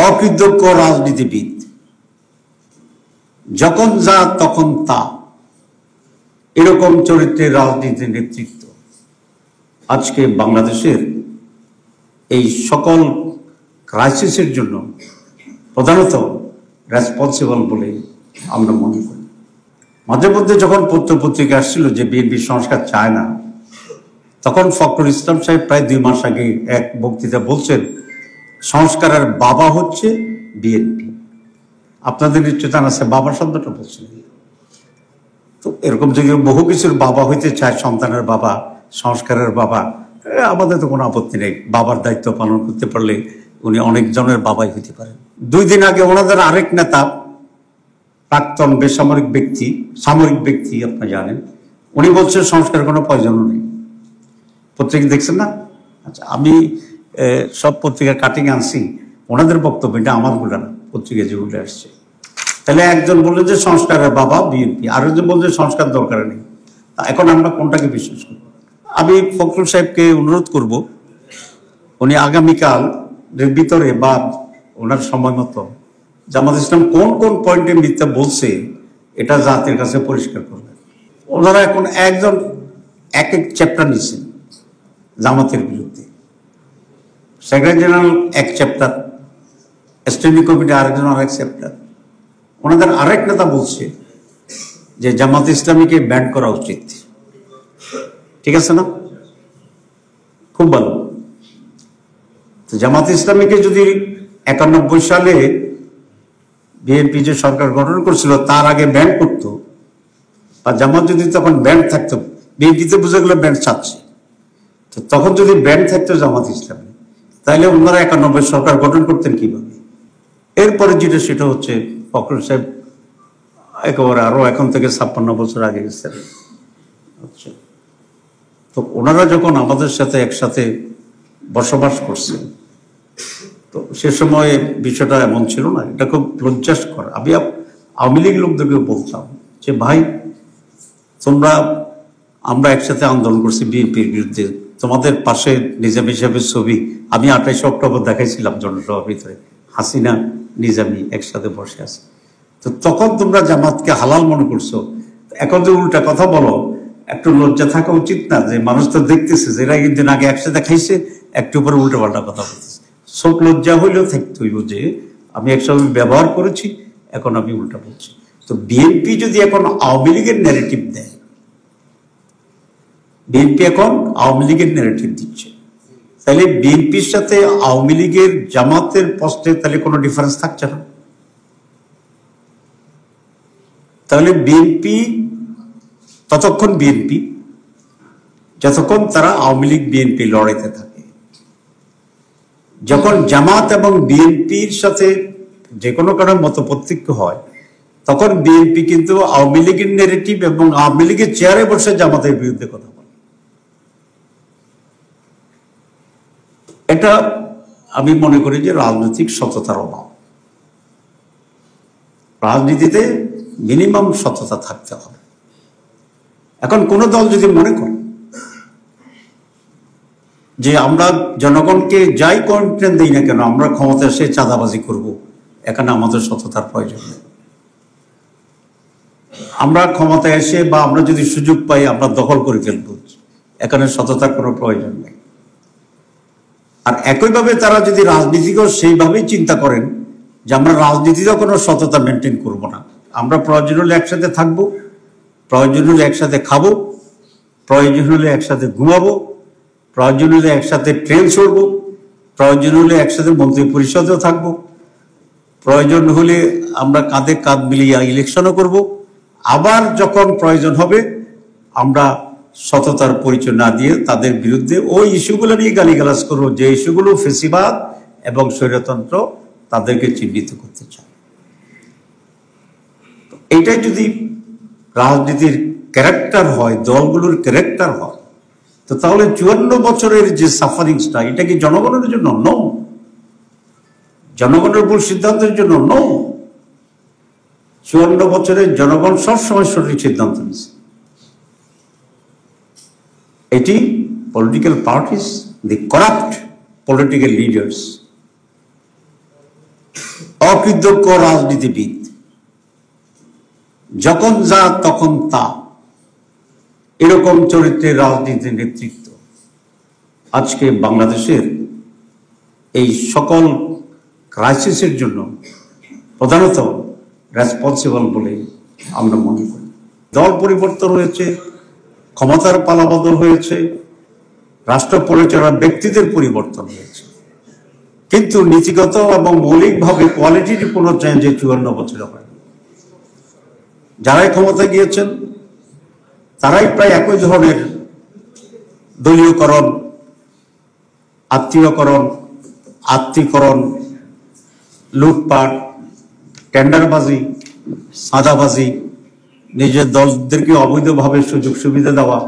অকৃতজ্ঞ রাজনীতিবিদ, যখন যা তখন তা, এরকম চরিত্রের রাজনীতির নেতৃত্ব আজকে বাংলাদেশের এই সকল ক্রাইসিসের জন্য প্রধানত রেসপন্সিবল বলে আমরা মনে করি। মাঝে মধ্যে যখন পত্রপত্রিকা আসছিল যে বিএনপি সংস্কার চায় না, তখন ফখরুল ইসলাম সাহেব প্রায় 2 মাস আগে এক বক্তৃতা বলছেন সংস্কারের বাবা হচ্ছে বিএনপি। আপনাদের নিশ্চয় জানা আছে বাবা শব্দটা বলছেন। তো এরকম যদি বহু কিছুর বাবা হইতে চায়, সন্তানের বাবা, সংস্কারের বাবা, আমাদের তো কোনো আপত্তি নেই। বাবার দায়িত্ব পালন করতে পারলে উনি অনেক জনের বাবাই হইতে পারেন। 2 দিন আগে ওনাদের আরেক নেতা, প্রাক্তন বেসামরিক ব্যক্তি, সামরিক ব্যক্তি আপনি জানেন, উনি বলছেন সংস্কারের কোনো প্রয়োজনও নেই। পত্রিকা দেখছেন না? আচ্ছা, আমি সব পত্রিকার কাটিং আনছি, ওনাদের বক্তব্য, এটা আমার বলে না, পত্রিকা যেগুলো আসছে। তাহলে একজন বললেন যে সংস্কারের বাবা বিএনপি, আরেকজন বলছে সংস্কার দরকার নেই। এখন আমরা কোনটাকে বিশ্বাস করব? আমি ফখরুল সাহেবকে অনুরোধ করব, উনি আগামীকাল ভিতরে বা ওনার সময় মতো জামাত ইসলাম কোন কোন পয়েন্টে মিথ্যা বলছে এটা জাতির কাছে পরিষ্কার করবেন। ওনারা এখন একজন এক চ্যাপ্টার নিচ্ছেন জামাতের বিরুদ্ধে, সেক্রেটারি জেনারেল এক চ্যাপ্টার, স্ট্যান্ডিং কমিটি আরেকজন আরেক চ্যাপ্টার। ওনাদের আরেক নেতা বলছে যে জামাত ইসলামীকে ব্যান করা উচিত। ঠিক আছে না? খুব ভালো। তো জামাত ইসলামীকে যদি 91 সালে বিএনপি যে সরকার গঠন করছিল তার আগে ব্যান করতো, বা জামাত যদি তখন ব্যান থাকতো, বিএনপিতে বুঝে গেল ব্যান চাচ্ছে, তো তখন যদি ব্যান থাকতো জামাত ইসলামী, তাহলে ওনারা 91 সরকার গঠন করতেন কিভাবে? এরপরে যেটা সেটা হচ্ছে ফখরুল সাহেব একেবারে আরো এখন থেকে 56 বছর আগে গেছেন। আচ্ছা, তো ওনারা যখন আমাদের সাথে একসাথে বসবাস করছেন, তো সে সময় বিষয়টা এমন ছিল না। এটা খুব লজ্জাস্কর। আমি আওয়ামী লীগ লোকদেরকে বলতাম যে ভাই, আমরা একসাথে আন্দোলন করছি বিএনপির বিরুদ্ধে, তোমাদের পাশে নিজামী সাহেবের ছবি আমি 28 অক্টোবর দেখাইছিলাম জনসভার ভিতরে, হাসিনা নিজামী একসাথে বসে আছে। তো তখন তোমরা জামাতকে হালাল মনে করছো, এখন যে উল্টা কথা বলো, একটু লজ্জা থাকা উচিত না? যে মানুষ তো দেখতেছে যে এরা কিন্তু আগে একসাথে খাইছে, একটু উপরে উল্টো পাল্টা কথা বলতেছে। সব লজ্জা হইলেও থাকতে হইব যে আমি একসময় ব্যবহার করেছি, এখন আমি উল্টা বলছি। তো বিএনপি যদি এখন আওয়ামী লীগের ন্যারেটিভ দেয়, বিএনপি এখন আওয়ামী লীগের ন্যারেটিভ দিচ্ছে, তাহলে বিএনপির সাথে আওয়ামী লীগের জামাতের প্রশ্নে তাহলে কোনো ডিফারেন্স থাকছে না। তাহলে বিএনপি ততক্ষণ বিএনপি যতক্ষণ তারা আওয়ামী লীগ বিএনপি লড়াইতে থাকে। যখন জামাত এবং বিএনপির সাথে যে কোনো কারণে মতপার্থক্য হয়, তখন বিএনপি কিন্তু আওয়ামী লীগের ন্যারেটিভ এবং আওয়ামী লীগের চেয়ারে বসে জামাতের বিরুদ্ধে কথা বলে। এটা আমি মনে করি যে রাজনৈতিক সততার অভাব। রাজনীতিতে মিনিমাম সততা থাকতে হবে। এখন কোন দল যদি মনে করে যে আমরা জনগণকে যাই কন্টেন্ট দিই না কেন, আমরা ক্ষমতা এসে চাঁদাবাজি করব, এখানে আমাদের সততার প্রয়োজন নেই। আমরা ক্ষমতায় এসে বা আমরা যদি সুযোগ পাই আমরা দখল করে ফেলব, এখানে সততার কোনো প্রয়োজন নেই। আর একইভাবে তারা যদি রাজনীতিকেও সেইভাবেই চিন্তা করেন যে আমরা রাজনীতিতেও কোনো সততা মেনটেন করব না, আমরা প্রয়োজন হলে একসাথে থাকবো, প্রয়োজন হলে একসাথে খাবো, প্রয়োজন হলে একসাথে ঘুমাবো, প্রয়োজন হলে একসাথে ট্রেন চড়বো, প্রয়োজন হলে একসাথে মন্ত্রী পরিষদেও থাকবো, প্রয়োজন হলে আমরা কাঁধে কাঁধ মিলিয়ে ইলেকশনও করব, আবার যখন প্রয়োজন হবে আমরা সততার পরিচয় না দিয়ে তাদের বিরুদ্ধে ওই ইস্যুগুলো নিয়ে গালিগালাজ করবো, যে ইস্যুগুলো ফেসিবাদ এবং স্বৈরতন্ত্র তাদেরকে চিহ্নিত করতে চায়। এইটাই যদি রাজনীতির ক্যারেক্টার হয়, দলগুলোর ক্যারেক্টার হয়, তো তাহলে 54 বছরের যে সাফারিংসটা, এটা কি জনগণের জন্য? নো। জনগণের ভুল সিদ্ধান্তের জন্য? নো। 54 বছরের জনগণ সবসময় সঠিক সিদ্ধান্ত নিয়েছে। এটি পলিটিক্যাল পার্টিস, দি করাপ্ট পলিটিক্যাল লিডার্স, অকৃতজ্ঞ রাজনীতিবিদ, যখন যা তখন তা, এরকম চরিত্রের রাজনীতির নেতৃত্ব আজকে বাংলাদেশের এই সকল ক্রাইসিসের জন্য প্রধানত রেসপন্সিবল বলে আমরা মনে করি। দল পরিবর্তন হয়েছে, ক্ষমতার পালাবদল হয়েছে, রাষ্ট্র পরিচালনার ব্যক্তিদের পরিবর্তন হয়েছে, কিন্তু নীতিগত এবং মৌলিকভাবে কোয়ালিটির কোনো চেঞ্জ 54 বছরে হয়। যারাই ক্ষমতা গিয়েছেন তারাই প্রায় একই ধরনের দলীয়করণ, আত্মীয়করণ, আত্মীকরণ, লুটপাট, টেন্ডারবাজি, সাদাবাজি, নিজের দলদেরকে অবৈধভাবে সুযোগ সুবিধা দেওয়া,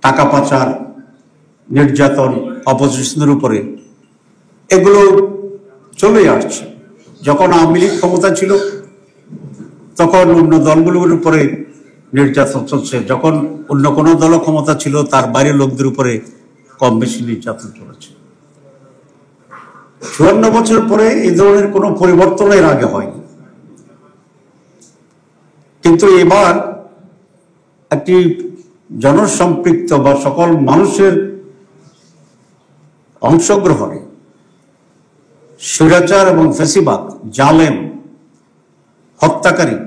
টাকা পাচার, নির্যাতন অপোজিশনের উপরে, এগুলো চলে আসছে। যখন আওয়ামী লীগ ক্ষমতা ছিল তখন অন্য দলগুলোর উপরে নির্যাতন চলছে, যখন অন্য কোনো দল ক্ষমতা ছিল তার বাইরের লোকদের উপরে কম বেশি নির্যাতন চলেছে। 54 বছর পরে এই ধরনের কোনো পরিবর্তনের আগে হয়নি, কিন্তু এবার একটি জনসম্পৃক্ত বা সকল মানুষের অংশগ্রহণে স্বৈরাচার এবং ফ্যাসিবাদ, জালেম, হত্যাকারী,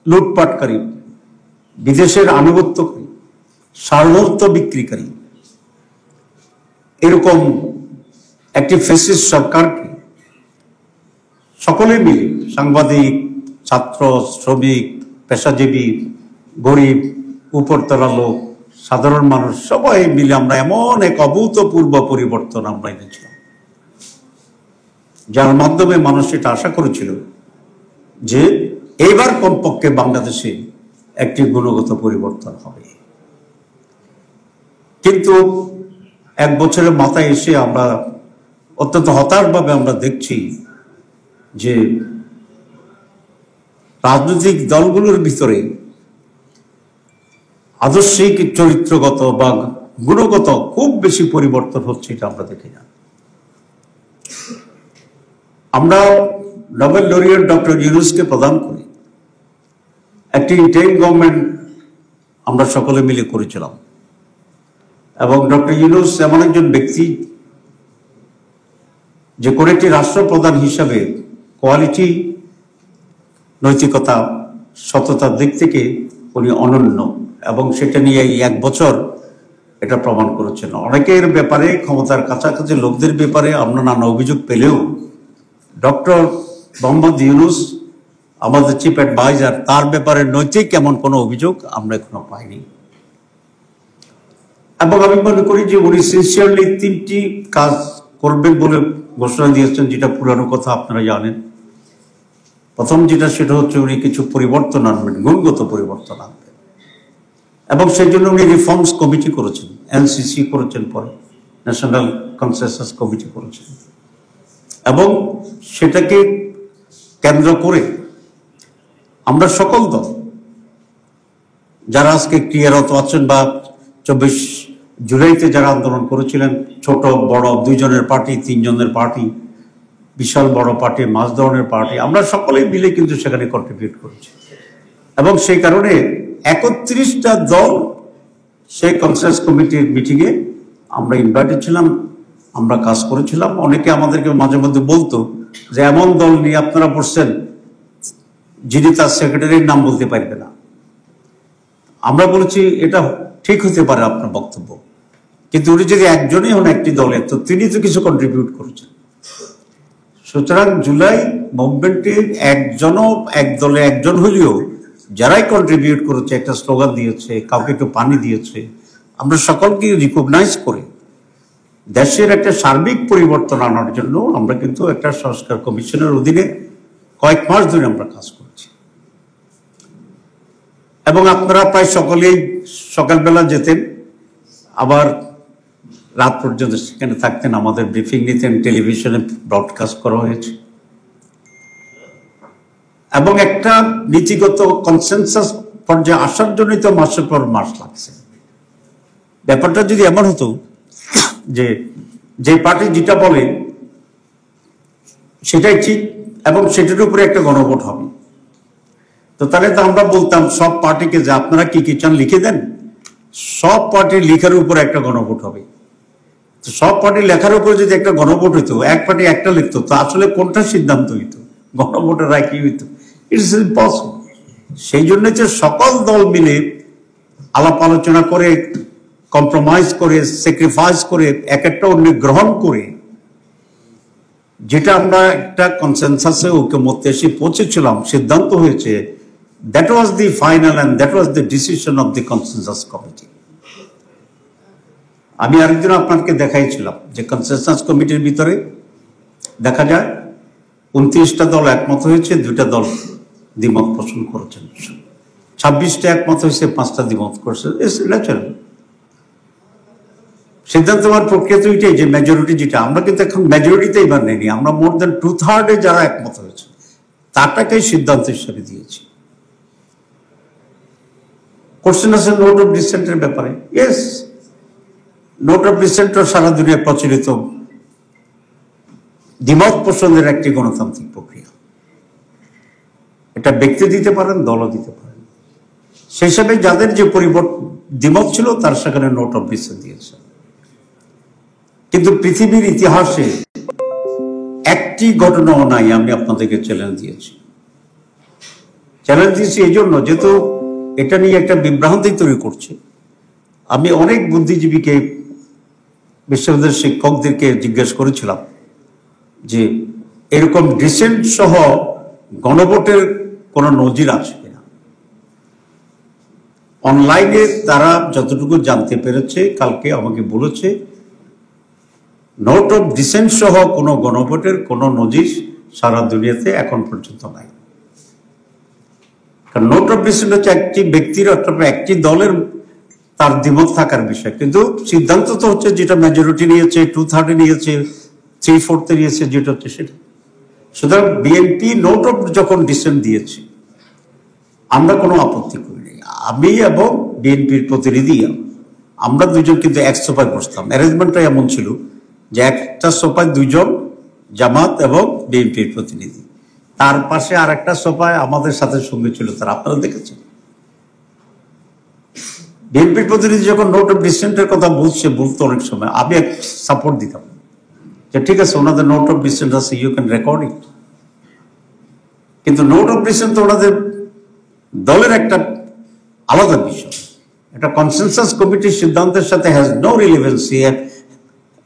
লুটপাটকারী, বিদেশের আনুগত্যকারী, সার্বভৌমত্ব বিক্রিকারী, এরকম একটি ফ্যাসিস্ট সরকারকে সকলে মিলে, সাংবাদিক, ছাত্র, শ্রমিক, পেশাজীবী, গরিব, উপরতলা লোক, সাধারণ মানুষ, সবাই মিলে আমরা এমন এক অভূতপূর্ব পরিবর্তন আমরা এনেছিলাম, যার মাধ্যমে মানুষ এটা আশা করেছিল যে এইবার কমপক্ষে বাংলাদেশে একটি গুণগত পরিবর্তন হবে। কিন্তু এক বছরের মাথায় এসে আমরা অত্যন্ত হতাশভাবে আমরা দেখছি যে রাজনৈতিক দলগুলোর ভিতরে আদর্শিক, চরিত্রগত বা গুণগত খুব বেশি পরিবর্তন হচ্ছে, এটা আমরা দেখি না। আমরা নোবেল লরিয়েট ডক্টর ইউনূসকে প্রদান করি, একটি ইন্টারিম গভর্নমেন্ট আমরা সকলে মিলে করেছিলাম, এবং ডক্টর ইউনূস এমন একজন ব্যক্তি যে কোনো একটি রাষ্ট্রপ্রধান হিসাবে কোয়ালিটি, নৈতিকতা, সততার দিক থেকে উনি অনন্য, এবং সেটা নিয়ে এই এক বছর এটা প্রমাণ করেছেন। অনেকের ব্যাপারে, ক্ষমতার কাছাকাছি লোকদের ব্যাপারে আমরা নানা অভিযোগ পেলেও ডক্টর মোহাম্মদ ইউনূস, আমাদের চিফ অ্যাডভাইজার, তার ব্যাপারে নৈতিক এমন কোনো অভিযোগ আমরা এখনো পাইনি। এবং আমি মনে করি যে উনি সিনসিয়ারলি 3টি কাজ করবেন বলে ঘোষণা দিয়েছেন, যেটা পুরানো কথা আপনারা জানেন। প্রথম যেটা, সেটা হচ্ছে উনি কিছু পরিবর্তন আনবেন, গুণগত পরিবর্তন আনবেন, এবং সেই জন্য উনি রিফর্মস কমিটি করেছেন, এনসিসি করেছেন, পরে ন্যাশনাল কনসেনসাস কমিটি করেছেন, এবং সেটাকে কেন্দ্র করে আমরা সকল দল যারা আজকে ক্রিয়ারত আছেন বা 24 জুলাইতে যারা আন্দোলন করেছিলেন, ছোট বড় 2 জনের পার্টি, 3 জনের পার্টি, বিশাল বড় পার্টি, মাঝ ধরনের পার্টি, আমরা সকলেই মিলে কিন্তু সেখানে কন্ট্রিবিউট করেছি। এবং সেই কারণে 31টা দল সেই কনসেন্সাস কমিটির মিটিংয়ে আমরা ইনভাইটেড ছিলাম, আমরা কাজ করেছিলাম। অনেকে আমাদেরকে মাঝে মধ্যে বলতো যে এমন দল নিয়ে আপনারা বসছেন যিনি তার সেক্রেটারির নাম বলতে পারবে না। আমরা বলেছি এটা ঠিক হতে পারে আপনার বক্তব্য, কিন্তু উনি যদি একজনই হন একটি দলে, তো তিনি তো কিছু কন্ট্রিবিউট করেছেন। সুতরাং জুলাই মুভমেন্টে একজনও, এক দলে একজন হলেও যারাই কন্ট্রিবিউট করেছে, একটা স্লোগান দিয়েছে, কাউকে একটু পানি দিয়েছে, আমরা সকলকে রিকগনাইজ করে দেশের একটা সার্বিক পরিবর্তন আনার জন্য আমরা কিন্তু একটা সংস্কার কমিশনের অধীনে কয়েক মাস ধরে আমরা কাজ করছি। এবং আপনারা প্রায় সকলেই সকালবেলা যেতেন, আবার রাত পর্যন্ত সেখানে থাকতেন, আমাদের ব্রিফিং নিতেন, টেলিভিশনে ব্রডকাস্ট করা হয়েছে, এবং একটা নীতিগত কনসেনসাস পর্যায়ে আসার জন্যই তো মাসের পর মাস লাগছে। ব্যাপারটা যদি এমন হতো যে পার্টি যেটা বলে সেটাই ঠিক, এবং সেটার উপরে একটা গণভোট হবে। তো তাহলে তো আমরা বলতাম সব পার্টিকে যে আপনারা কি কি চান লিখে দেন, সব পার্টির লেখার উপরে একটা গণভোট হবে। তো সব পার্টি লেখার উপরে যদি একটা গণভোট হইতো, এক পার্টি একটা লিখতো, তো আসলে কোনটা সিদ্ধান্ত হইতো, গণভোটের রায় কি হইতো? It's impossible. সেই জন্য যে সকল দল মিলে আলাপ আলোচনা করে, কম্প্রোমাইজ করে, স্যাক্রিফাইস করে, এক একটা অন্য গ্রহণ করে, যেটা আমরা একটা কনসেনসাসে ঐকমত্যে এসে পৌঁছেছিলাম, সিদ্ধান্ত হয়েছে, that was the final and that was the decision of the consensus committee. আমি আরেকদিন আপনাকে দেখাইছিলাম যে কনসেনসাস কমিটির ভিতরে দেখা যায় 29টা দল একমত হয়েছে, 2টা দল দ্বিমত পোষণ করেছেন, 26টা একমত হয়েছে, 5টা দ্বিমত করেছে। ন্যাচারাল সিদ্ধান্ত হওয়ার প্রক্রিয়া তো এটাই যে মেজরিটি যেটা, আমরা কিন্তু এখন মেজরিটিতে এবার নেই, আমরা মোর দেন 2/3 যারা একমত হয়েছে তাটাকেই সিদ্ধান্ত হিসেবে দিয়েছি। কোশ্চেন আছে নোট অফ ডিসেন্টের ব্যাপারে। ইয়েস, নোট অফ ডিসেন্ট সারা দুনিয়ায় প্রচলিত দ্বিমত পোষণের একটি গণতান্ত্রিক প্রক্রিয়া। এটা ব্যক্তি দিতে পারেন, দলও দিতে পারেন। সেই হিসাবে যাদের যে দ্বিমত ছিল তার সেখানে নোট অফ ডিসেন্ট দিয়েছে। কিন্তু পৃথিবীর ইতিহাসে একটি ঘটনাও নাই, আমি আপনাদেরকে চ্যালেঞ্জ দিয়েছি। চ্যালেঞ্জ দিয়েছি এই জন্য যেহেতু এটা নিয়ে একটা বিভ্রান্তি তৈরি করছে। আমি অনেক বুদ্ধিজীবীকে, বিশ্ববিদ্যালয়ের শিক্ষকদেরকে জিজ্ঞেস করেছিলাম যে এরকম ডিসেন্ট সহ গণভোটের কোন নজির আছে কিনা। অনলাইনে তারা যতটুকু জানতে পেরেছে কালকে আমাকে বলেছে নোট অফ ডিসেন্ট সহ কোন গণভোটের কোন নজির সারা দুনিয়াতে এখন পর্যন্ত নাই। কারণ নোট অফ ডিসেন্ট হচ্ছে একটি ব্যক্তির অথবা একটি দলের তার দ্বিমত থাকার বিষয়, কিন্তু সিদ্ধান্ত তো হচ্ছে যেটা মেজরিটি নিয়েছে, 2/3 নিয়েছে, 3/4 নিয়েছে, যেটা হচ্ছে সেটা। সুতরাং বিএনপি নোট অফ যখন ডিসেন্ট দিয়েছে আমরা কোনো আপত্তি করিনি। আমি এবং বিএনপির প্রতিনিধি আমরা দুজন কিন্তু এক সোফায় বসতাম। অ্যারেঞ্জমেন্টটা এমন ছিল যে একটা সোফায় 2 জন জামাত এবং বিএনপির প্রতিনিধি, তার পাশে আর একটা সোফায় আমাদের সাথে সঙ্গে ছিল তারা, আপনারা দেখেছেন। বিএনপির প্রতিনিধি যখন নোট অফ ডিসেন্টের কথা বলতো অনেক সময় আমি এক সাপোর্ট দিতাম যে ঠিক আছে ওনাদের নোট অফ ডিসেন্ট আছে, ইউ ক্যান রেকর্ড ইট। কিন্তু নোট অফ ডিসেন্ট তো ওনাদের দলের একটা আলাদা বিষয়, একটা কনসেনসাস কমিটির সিদ্ধান্তের সাথে হ্যাজ নো রিলেভেন্সি,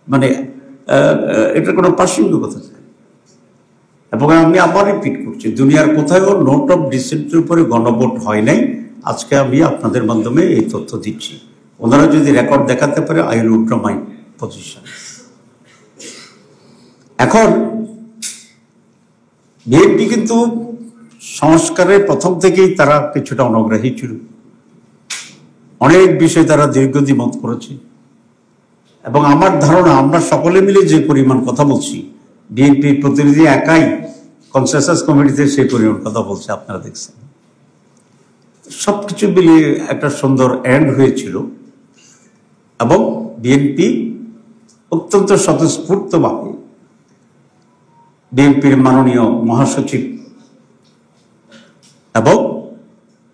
মানে এটা কোনো প্রাসঙ্গিকতা নেই। এবং আমি আবার রিপিট করছি, দুনিয়ার কোথাও নোট অফ ডিসেন্টের উপরে গণভোট হয় নাই। আজকে আমি আপনাদের মাধ্যমে এই তথ্য দিচ্ছি, ওনারা যদি রেকর্ড দেখাতে পারে I will withdraw my position. এখন বিএনপি কিন্তু সংস্কারের প্রথম থেকেই তারা কিছুটা অনগ্রাহী ছিল, অনেক বিষয় তারা দীর্ঘ দ্বিমত করেছে। এবং আমার ধারণা আমরা সকলে মিলে যে পরিমাণ কথা বলছি, বিএনপির প্রতিনিধি একাই কনসেনসাস কমিটিতে সেই পরিমাণ কথা বলছে, আপনারা দেখছেন। সবকিছু মিলিয়ে একটা সুন্দর এন্ড হয়েছিল এবং বিএনপি অত্যন্ত স্বতঃস্ফূর্তভাবে বিএনপির মাননীয় মহাসচিব এবং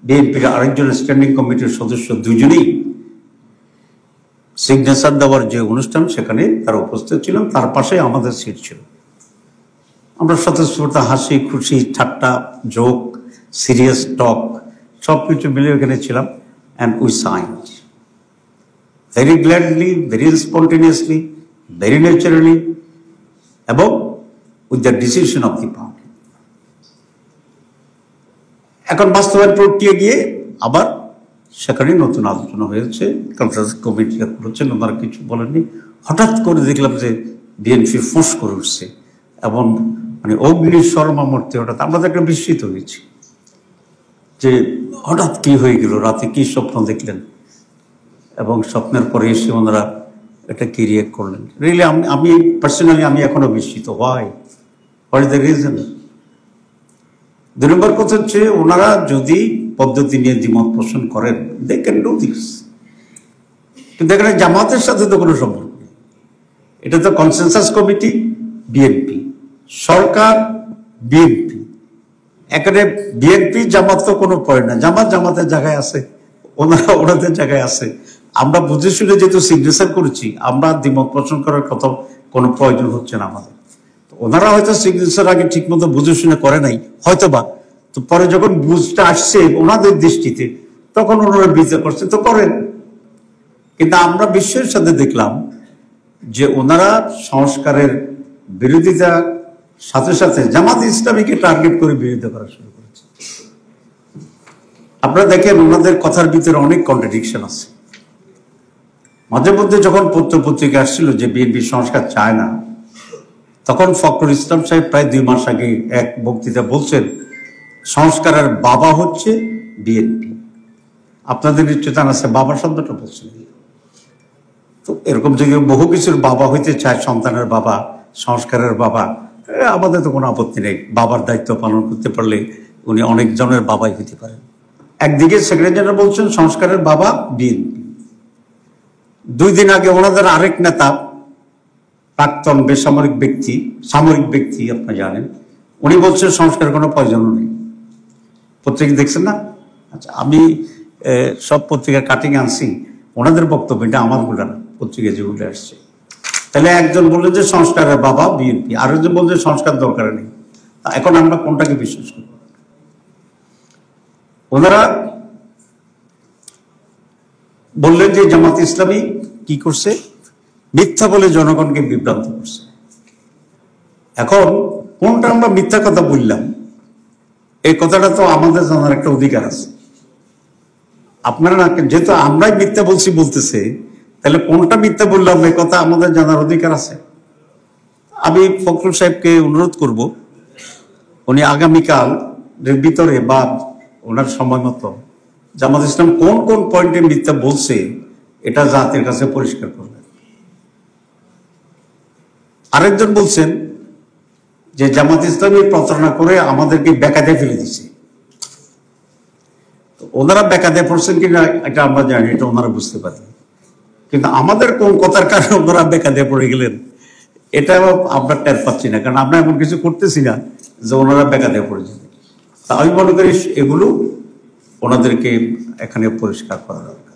বিএনপির আরেকজন স্ট্যান্ডিং কমিটির সদস্য দুজনেই সিগনেচার দেওয়ার যে অনুষ্ঠান সেখানে তারা উপস্থিত ছিলেন, তার পাশে আমাদের সিট ছিল। আমরা স্বতঃস্ফূর্ত হাসি খুশি ঠাট্টা জোক সিরিয়াস টক সবকিছু মিলে ওখানে ছিলাম, and we signed very gladly, very spontaneously, very naturally এবং with the decision of the party. এখন বাস্তবায়ন প্রক্রিয়া গিয়ে আবার সেখানে নতুন আলোচনা হয়েছে, কনসেনসাস কমিটি করেছেন, ওনারা কিছু বলেননি। হঠাৎ করে দেখলাম যে বিএনপি ফোঁস করে উঠছে এবং মানে অগ্নিশর্মা মূর্তি, হঠাৎ আমরা তো একটা বিস্মিত হয়েছি যে হঠাৎ কি হয়ে গেল, রাতে কি স্বপ্ন দেখলেন এবং স্বপ্নের পরে এসে ওনারা এটা কি রিয়েক্ট করলেন। রিয়েলি আমি পার্সোনালি আমি এখনো বিস্মিত। What is the reason? 2 নম্বর কথা হচ্ছে ওনারা যদি পদ্ধতি নিয়ে দ্বিমত পোষণ করেন, দে ক্যান ডু দিস, কিন্তু এখানে জামাতের সাথে তো কোনো সম্পর্ক নেই। এটা তো কনসেনসাস কমিটি, বিএনপি, সরকার, বিএনপি, এখানে বিএনপি জামাত তো কোনো পয়েন্ট না, জামাত জামাতের জায়গায় আছে, ওনারা ওনাদের জায়গায় আছে। আমরা বুঝে শুনে যেহেতু সিগনেচার করেছি, আমরা দ্বিমত পোষণ করার কথা কোনো প্রয়োজন হচ্ছে না আমাদের। ওনারা হয়তো সিগনেচার আগে ঠিক মতো বুঝে শুনে করে নাই হয়তো বা, তো পরে যখন বুঝটা আসছে ওনাদের দৃষ্টিতে তখন ওনারা বিচার করছে, তো করেন। কিন্তু আমরা বিশ্বের সাথে দেখলাম যে ওনারা সংস্কারের বিরোধিতা সাথে সাথে জামাত ইসলামীকে টার্গেট করে বিরোধিতা করা শুরু করেছে। আপনারা দেখেন ওনাদের কথার ভিতরে অনেক কন্ট্রাডিকশন আছে। মাঝে মধ্যে যখন পত্র পত্রিকা আসছিল যে বিএনপি সংস্কার চায় না, তখন ফখরুল ইসলাম সাহেব প্রায় 2 মাস আগে এক বক্তৃতা বলছেন সংস্কারের বাবা হচ্ছে বিএনপি। আপনাদের নিশ্চয় জানা আছে বাবা শব্দটা বলছেন। তো এরকম যদি বহু কিছুর বাবা হইতে চায়, সন্তানের বাবা, সংস্কারের বাবা, আমাদের তো কোনো আপত্তি নেই। বাবার দায়িত্ব পালন করতে পারলে উনি অনেক জনের বাবাই হইতে পারেন। একদিকে সেক্রেটারি জেনারেল বলছেন সংস্কারের বাবা বিএনপি। 2 দিন আগে ওনাদের আরেক নেতা, প্রাক্তন বেসামরিক ব্যক্তি, সামরিক ব্যক্তি আপনি জানেন, উনি বলছেন সংস্কারের কোনো প্রয়োজন নেই। পত্রিকা দেখছেন না? আচ্ছা, আমি সব পত্রিকার কাটিং আনছি, ওনাদের বক্তব্য, এটা আমার বলে না, পত্রিকা যেগুলো আসছে। তাহলে একজন বললেন যে সংস্কারের বাবা বিএনপি, আরেকজন বলছে সংস্কার দরকার নেই। এখন আমরা কোনটাকে বিশ্বাস করব? ওনারা বললেন যে জামাত ইসলামী কি করছে, মিথ্যা বলে জনগণকে বিভ্রান্ত করছে। এখন কোনটা আমরা মিথ্যা কথা বললাম, এই কথাটা তো আমাদের জানার একটা অধিকার আছে। আপনারা না, যেহেতু আমরাই মিথ্যা বলছি বলতেছে, তাহলে কোনটা মিথ্যা বললাম এই কথা আমাদের জানার অধিকার আছে। আমি ফখরুল সাহেবকে অনুরোধ করব, উনি আগামীকাল ভিতরে বা ওনার সময় মতো জামাত ইসলাম কোন কোন পয়েন্টে মিথ্যা বলছে এটা জাতির কাছে পরিষ্কার করবেন। আরেকজন বলছেন যে জামাত ইসলামী প্রতারণা করে আমাদেরকে বেকায়দায় ফেলে দিচ্ছে। ওনারা বেকায়দায় পড়ছেন কিনা এটা আমরা জানি, এটা ওনারা বুঝতে পারেন, কিন্তু আমাদের কোন কথার কারণে ওনারা বেকায়দায় পড়ে গেলেন এটা আমরা টের পাচ্ছি না, কারণ আমরা এমন কিছু করতেছি না যে ওনারা বেকায়দায় পড়েছেন। তা আমি মনে করি এগুলো ওনাদেরকে এখানে পরিষ্কার করা দরকার।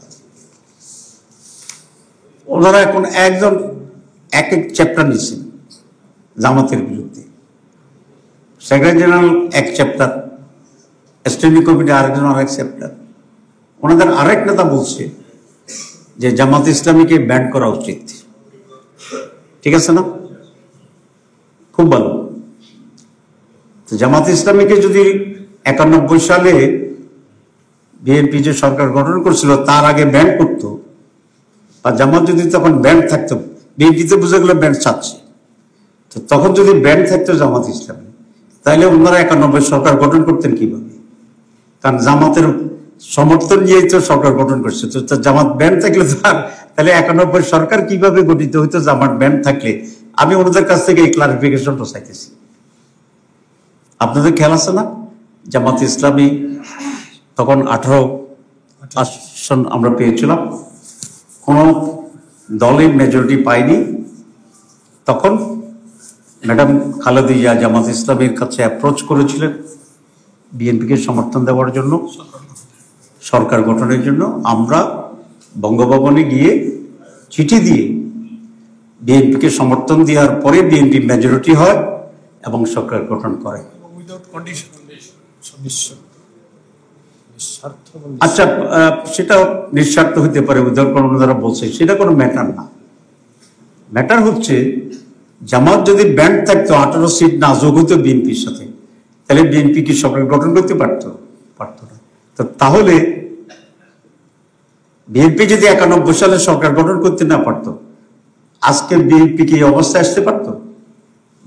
ওনারা এখন একজন এক এক চ্যাপ্টার নিচ্ছেন জামাতের বিরুদ্ধে। সেক্রেটারি জেনারেল এক চ্যাপ্টার, স্ট্যান্ডিং কমিটি আরেকজন আরেক চ্যাপ্টার। ওনাদের আরেক নেতা বলছে যে জামাত ইসলামীকে ব্যান করা উচিত। ঠিক আছে না? খুব ভালো। জামাত ইসলামীকে যদি 91 সালে বিএনপি যে সরকার গঠন করছিল তার আগে ব্যান করত, বা জামাত যদি তখন ব্যান থাকতো, বিএনপিতে বুঝে গেল ব্যান চাচ্ছে, তো তখন যদি ব্যান থাকতো জামাত ইসলামী, তাহলে ওনারা 91 সরকার গঠন করতেন কিভাবে? কারণ জামাতের সমর্থন নিয়েই তো সরকার গঠন করছে। তো জামাত ব্যান থাকলে তাহলে 91 সরকার কিভাবে গঠিত হইতো জামাত ব্যান থাকলে? আমি ওনাদের কাছ থেকে এই ক্লারিফিকেশনটা চাইতেছি। আপনাদের খেয়াল আছে না, জামাত ইসলামী তখন 18 আসন আমরা পেয়েছিলাম, কোন দলের মেজরিটি পাইনি। তখন ম্যাডাম খালেদা জিয়া জামাত ইসলামীর কাছে অ্যাপ্রোচ করেছিলেন বিএনপিকে সমর্থন দেওয়ার জন্য, সরকার গঠনের জন্য। আমরা বঙ্গভবনে গিয়ে চিঠি দিয়ে বিএনপিকে সমর্থন দেওয়ার পরে বিএনপি মেজরিটি হয় এবং সরকার গঠন করে। আচ্ছা, সেটা নিঃস্বার্থ হইতে পারে, যারা বলছে সেটা কোনো ম্যাটার না। ম্যাটার হচ্ছে জামাত যদি ব্যান্ড থাকতো, 18 সিট না যোগ হইতো বিএনপির সাথে, তাহলে বিএনপি কি সরকার গঠন করতে পারতো না? তো তাহলে বিএনপি যদি 91 সালে সরকার গঠন করতে না পারতো, আজকে বিএনপি কি এই অবস্থায় আসতে পারতো?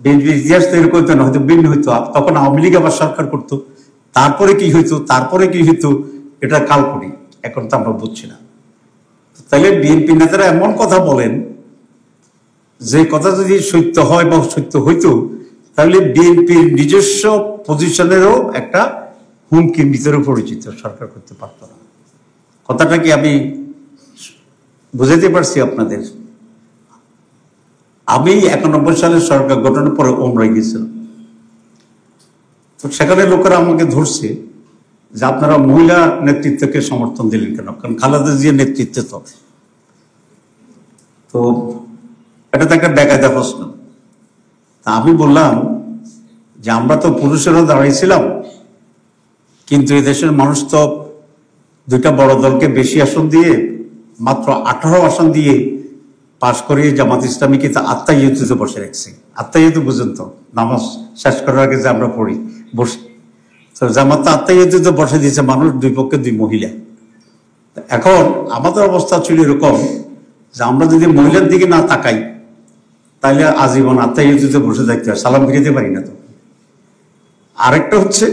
বিএনপির ইতিহাস তো এরকম হইতো না, হয়তো ভিন্ন হইতো। তখন আওয়ামী লীগ আবার সরকার করতো, তারপরে কি হইতো, এটা কাল্পনিক, এখন তো আমরা বুঝছি না। তাহলে বিএনপি নেতারা এমন কথা বলেন যে কথা যদি সত্য হয় বা সত্য হইতো, তাহলে বিএনপির নিজস্ব পজিশনেরও একটা হুমকির ভিতরে পরিচিত, সরকার করতে পারত না। কথাটা কি আমি বুঝাতে পারছি আপনাদের? আমি 91 সালে সরকার গঠনের পরে ওমরায় গেছিলাম। তো সেখানে লোকেরা আমাকে ধরছে যে আপনারা মহিলা নেতৃত্বকে সমর্থন দিলেন কেন, কারণ খালেদা জিয়ার নেতৃত্বে তো এটা তো একটা বেকায়দা প্রশ্ন। তা আমি বললাম যে আমরা তো পুরুষেরও দাঁড়াইছিলাম, কিন্তু এই দেশের মানুষ তো দুইটা বড় দলকে বেশি আসন দিয়ে মাত্র 18 আসন দিয়ে পাশ করিয়ে জামাত ইসলামীকে তো আত্মাইয়ুতে বসে রাখছে। আত্মাইয়ুতে বুঝেন তো, নামাজ শেষ করার আগে যে আমরা পড়ি বসে, তো জামাত আত্মাইয়ুতে বসে দিয়েছে মানুষ, দুই পক্ষে দুই মহিলা। এখন আমাদের অবস্থা ছিল এরকম যে আমরা যদি মহিলার দিকে না তাকাই তাহলে আজীবন আত্মাইয়ুতে বসে থাকতে হয়, সালাম ফিরিতে পারি না। তো আরেকটা হচ্ছে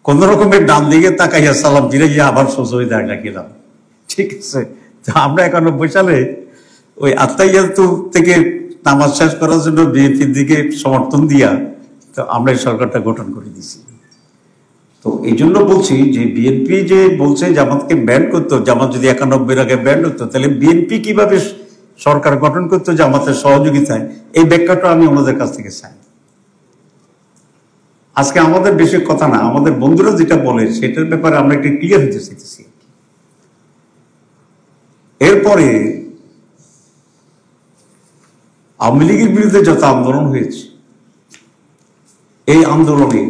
কোন রকমের ডান দিকে তাকাইয়া সালাম ফিরে গিয়ে আবার সোজা হয়ে দাঁড়িয়ে গেলাম, ঠিক আছে। তো আমরা 91 সালে ওই আত্মাইয়াতু থেকে নামাজ শেষ করার জন্য বিএনপির দিকে সমর্থন দিয়া তো আমরা এই সরকারটা গঠন করে দিছি। তো এই জন্য বলছি যে বিএনপি যে বলছে জামাতকে ব্যান করতো, জামাত যদি 91 আগে ব্যান হতো তাহলে বিএনপি কিভাবে সরকার গঠন করতো জামাতের সহযোগিতায়, এই ব্যাখ্যাটা আমি ওনাদের কাছ থেকে চাই। আজকে আমাদের বেশি কথা না, আমাদের বন্ধুরা যেটা বলে সেটার ব্যাপারে আমরা একটু ক্লিয়ার হতে চাইতেছি। এরপরে আওয়ামী লীগের বিরুদ্ধে যত আন্দোলন হয়েছে, এই আন্দোলনে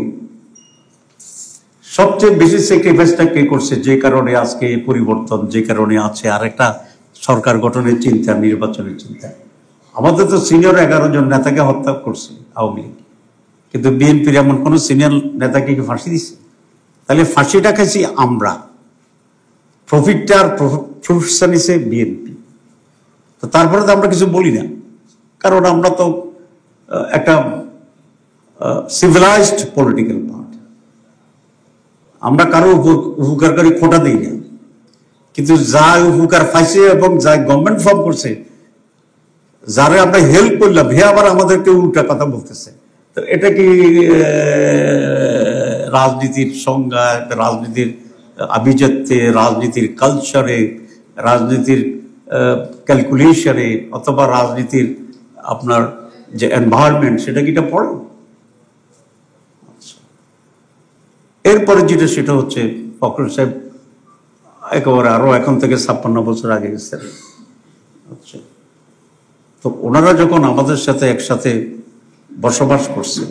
সবচেয়ে বেশি স্যাক্রিফাইসটা কে করছে, যে কারণে আজকে পরিবর্তন, যে কারণে আছে আর একটা সরকার গঠনের চিন্তা, নির্বাচনের চিন্তা। আমাদের তো সিনিয়র 11 জন নেতাকে হত্যা করছে আওয়ামী লীগ, কিন্তু বিএনপির এমন কোন সিনিয়র নেতাকে কি ফাঁসি দিচ্ছে? তাহলে ফাঁসিটা খাইছি আমরা, প্রফিটটা আর প্রফেশন হিসেবে বিএনপি। তো তারপরে তো আমরা কিছু বলি না, কারণ আমরা তো একটা সিভিলাইজড পলিটিক্যাল পার্টি, আমরা কারো উপকারকারী খোটা দিই না। কিন্তু যা উপকার পাইছে এবং যা গভর্নমেন্ট ফর্ম করছে, যারা আমরা হেল্প করলাম, হে আবার আমাদেরকে উল্টা কথা বলতেছে। তো এটা কি রাজনীতির সংজ্ঞা, রাজনীতির আভিজাত্যে, রাজনীতির কালচারে, রাজনীতির ক্যালকুলেশনে, অথবা রাজনীতির আপনার যে এনভায়রনমেন্ট, সেটা কি এটা পড়ে? এরপরে যেটা সেটা হচ্ছে ফখরুল সাহেব একেবারে আরো এখন থেকে 56 বছর আগে গেছেন। আচ্ছা, তো ওনারা যখন আমাদের সাথে একসাথে বসবাস করছেন,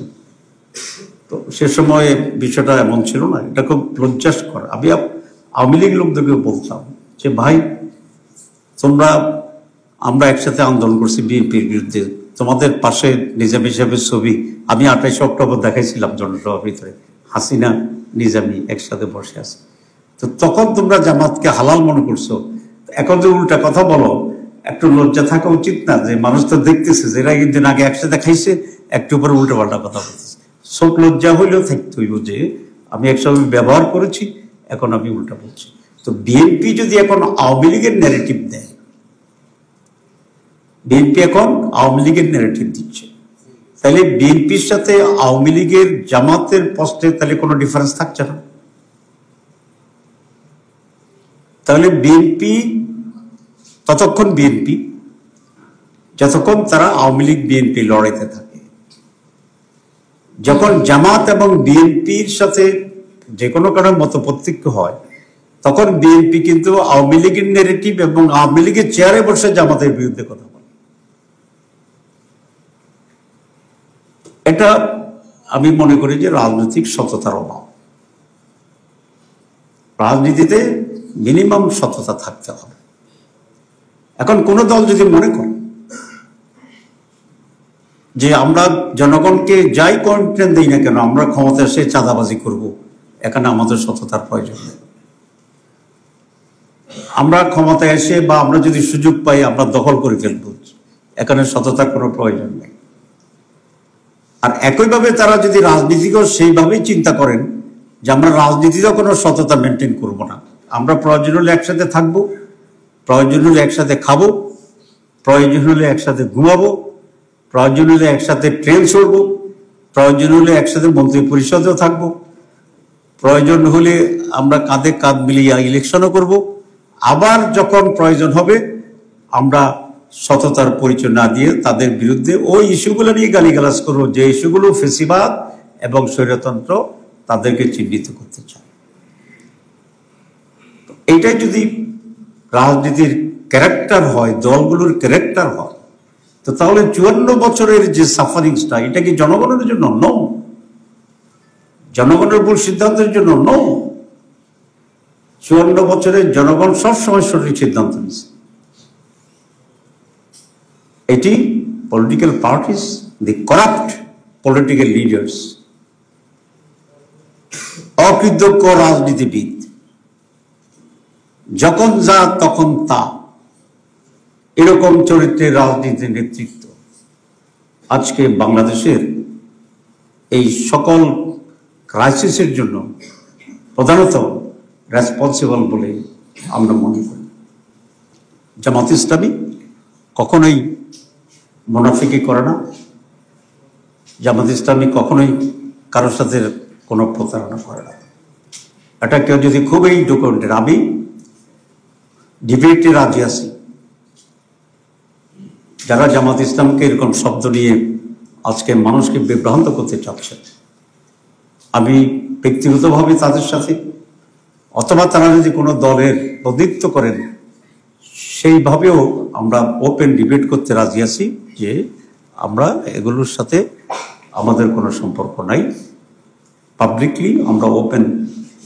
তো সে সময় বিষয়টা এমন ছিল না, এটা খুব লজ্জাস্কর। আমি আওয়ামী লীগ লোকদেরকে বলতাম যে ভাই, আমরা একসাথে আন্দোলন করছি বিএনপির বিরুদ্ধে, তোমাদের পাশে নিজামী সাহেবের ছবি আমি 28 অক্টোবর দেখাইছিলাম জনসভার ভিতরে, হাসিনা নিজামী একসাথে বসে আছে। তো তখন তোমরা জামাতকে হালাল মনে করছো, এখন যে উল্টা কথা বলো, একটু লজ্জা থাকা উচিত না? যে মানুষ তো দেখতেছে যে এরা কিন্তু আগে একসাথে খাইছে, একটু পরে উল্টো পাল্টা কথা বলতেছে। সব লজ্জা হইলেও থাকতে হইব যে আমি একসময় ব্যবহার করেছি, এখন আমি উল্টা বলছি। তো বিএনপি যদি এখন আওয়ামী লীগের ন্যারেটিভ দেয়, বিএনপি এখন আওয়ামী লীগের ন্যারেটিভ দিচ্ছে, তাহলে বিএনপির সাথে আওয়ামী লীগের জামাতের পোস্টে তাহলে কোনো ডিফারেন্স থাকছে না। তাহলে বিএনপি ততক্ষণ বিএনপি যতক্ষণ তারা আওয়ামী লীগ বিএনপি লড়াইতে থাকে। যখন জামাত এবং বিএনপির সাথে যে কোনো কারণে মতপার্থক্য হয়, তখন বিএনপি কিন্তু আওয়ামী লীগের নেগেটিভ এবং আওয়ামী লীগের চেয়ারে বসে জামাতের বিরুদ্ধে কথা বলে। এটা আমি মনে করি যে রাজনৈতিক সততার অভাব। রাজনীতিতে মিনিমাম সততা থাকতে হবে। এখন কোন দল যদি মনে করে যে আমরা জনগণকে যাই কন্টেন্ট দিই না কেন, আমরা ক্ষমতা এসে চাঁদাবাজি করব, এখানে আমাদের সততার প্রয়োজন নেই। আমরা ক্ষমতায় এসে বা আমরা যদি সুযোগ পাই আমরা দখল করে ফেলব, এখানে সততার কোনো প্রয়োজন নেই। আর একইভাবে তারা যদি রাজনীতিকেও সেইভাবেই চিন্তা করেন যে আমরা রাজনীতিতেও কোনো সততা মেনটেন করব না, আমরা প্রয়োজন হলে একসাথে থাকবো, প্রয়োজন হলে একসাথে খাবো, প্রয়োজন হলে একসাথে ঘুমাবো, প্রয়োজন হলে একসাথে ট্রেন চড়বো, প্রয়োজন হলে একসাথে মন্ত্রী পরিষদেও থাকবো, প্রয়োজন হলে আমরা কাঁধে কাঁধ মিলিয়ে ইলেকশনও করব, আবার যখন প্রয়োজন হবে আমরা সততার পরিচয় না দিয়ে তাদের বিরুদ্ধে ওই ইস্যুগুলো নিয়ে গালিগালাজ করবো, যে ইস্যুগুলো ফেসিবাদ এবং স্বৈরতন্ত্র তাদেরকে চিহ্নিত করতে চায়। এইটাই যদি রাজনীতির ক্যারেক্টার হয়, দলগুলোর ক্যারেক্টার হয়, তো তাহলে 54 বছরের যে সাফারিংসটা, এটা কি জনগণের জন্য? নো। জনগণের ভুল সিদ্ধান্তের জন্য? নো। 54 বছরের জনগণ সবসময় সঠিক সিদ্ধান্ত নিয়েছে। এটি পলিটিক্যাল পার্টিস, দি করাপ্ট পলিটিক্যাল লিডার্স, অকৃতজ্ঞ রাজনীতিবিদ, যখন যা তখন তা, এরকম চরিত্রের রাজনীতির নেতৃত্ব আজকে বাংলাদেশের এই সকল ক্রাইসিসের জন্য প্রধানত রেসপন্সিবল বলে আমরা মনে করি। জামাত ইসলামী কখনোই মুনাফিকি করে না। জামাত ইসলামী কখনোই কারোর সাথে কোনো প্রতারণা করে না। এটা কেউ যদি খুবই ডকুমেন্টের, আমি ডিবেটে রাজি আছি। যারা জামাত ইসলামকে এরকম শব্দ নিয়ে আজকে মানুষকে বিভ্রান্ত করতে চাচ্ছে, আমি ব্যক্তিগতভাবে তাদের সাথে, অথবা তারা যদি কোনো দলের প্রতিনিধিত্ব করেন, সেইভাবেও আমরা ওপেন ডিবেট করতে রাজি আছি যে আমরা এগুলোর সাথে আমাদের কোনো সম্পর্ক নাই। পাবলিকলি আমরা ওপেন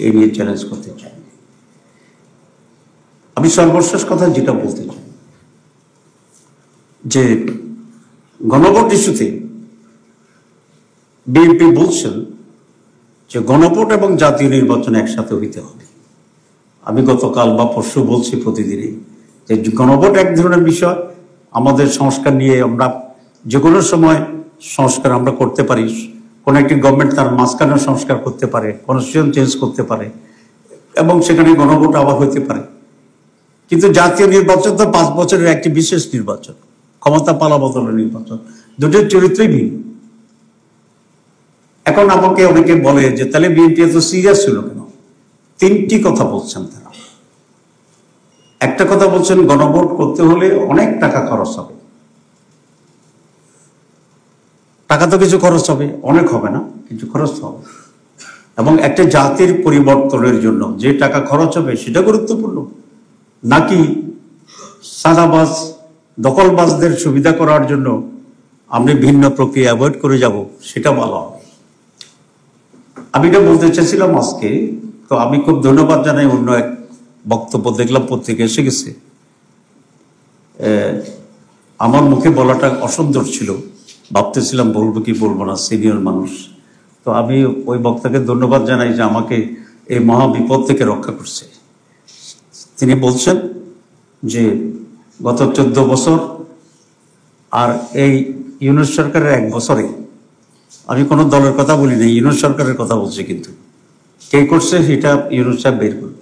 এ নিয়ে চ্যালেঞ্জ করতে চাই। আমি সর্বশেষ কথা যেটা বলতে চাই যে গণভোট ইস্যুতে বিএনপি বলছেন যে গণভোট এবং জাতীয় নির্বাচন একসাথে হইতে হবে। আমি গতকাল বা পরশু বলছি প্রতিদিনই যে গণভোট এক ধরনের বিষয়, আমাদের সংস্কার নিয়ে আমরা যে কোনো সময় সংস্কার আমরা করতে পারি। কোনো একটি গভর্নমেন্ট তার মাঝখানে সংস্কার করতে পারে, কনস্টিটিউশন চেঞ্জ করতে পারে, এবং সেখানে গণভোট আবার হইতে পারে। কিন্তু জাতীয় নির্বাচন তো 5 বছরের একটি বিশেষ নির্বাচন, ক্ষমতা পালাবদলের নির্বাচন, দুটোর চরিত্রই ভিন্ন। এখন আমাকে অনেকে বলে যে তাহলে বিএনপি এত সিরিয়াস ছিল কেন? 3টি কথা বলছেন তারা। একটা কথা বলছেন, গণভোট করতে হলে অনেক টাকা খরচ হবে। টাকা তো কিছু খরচ হবে, অনেক হবে না, কিছু খরচ হবে। এবং একটা জাতির পরিবর্তনের জন্য যে টাকা খরচ হবে সেটা গুরুত্বপূর্ণ, নাকি সাদাবাজ দখলবাজদের সুবিধা করার জন্য আমরা ভিন্ন প্রক্রিয়া অ্যাভয়েড করে যাব, সেটা ভালো হবে। আমি এটা বলতে চাইছিলাম আজকে। তো আমি খুব ধন্যবাদ জানাই, অন্য এক বক্তব্য দেখলাম পত্রিকা এসে গেছে। আমার মুখে বলাটা অসুন্দর ছিল, ভাবতেছিলাম বলবো কি বলবো না, সিনিয়র মানুষ। তো আমি ওই বক্তাকে ধন্যবাদ জানাই যে আমাকে এই মহা বিপদ থেকে রক্ষা করছে। তিনি বলছেন যে গত 14 বছর আর এই ইউনূস সরকারের 1 বছরে, আমি কোনো দলের কথা বলি না, ইউনূস সরকারের কথা বলছি, কিন্তু কে করছে সেটা ইউনূস সাহেব বের করবে।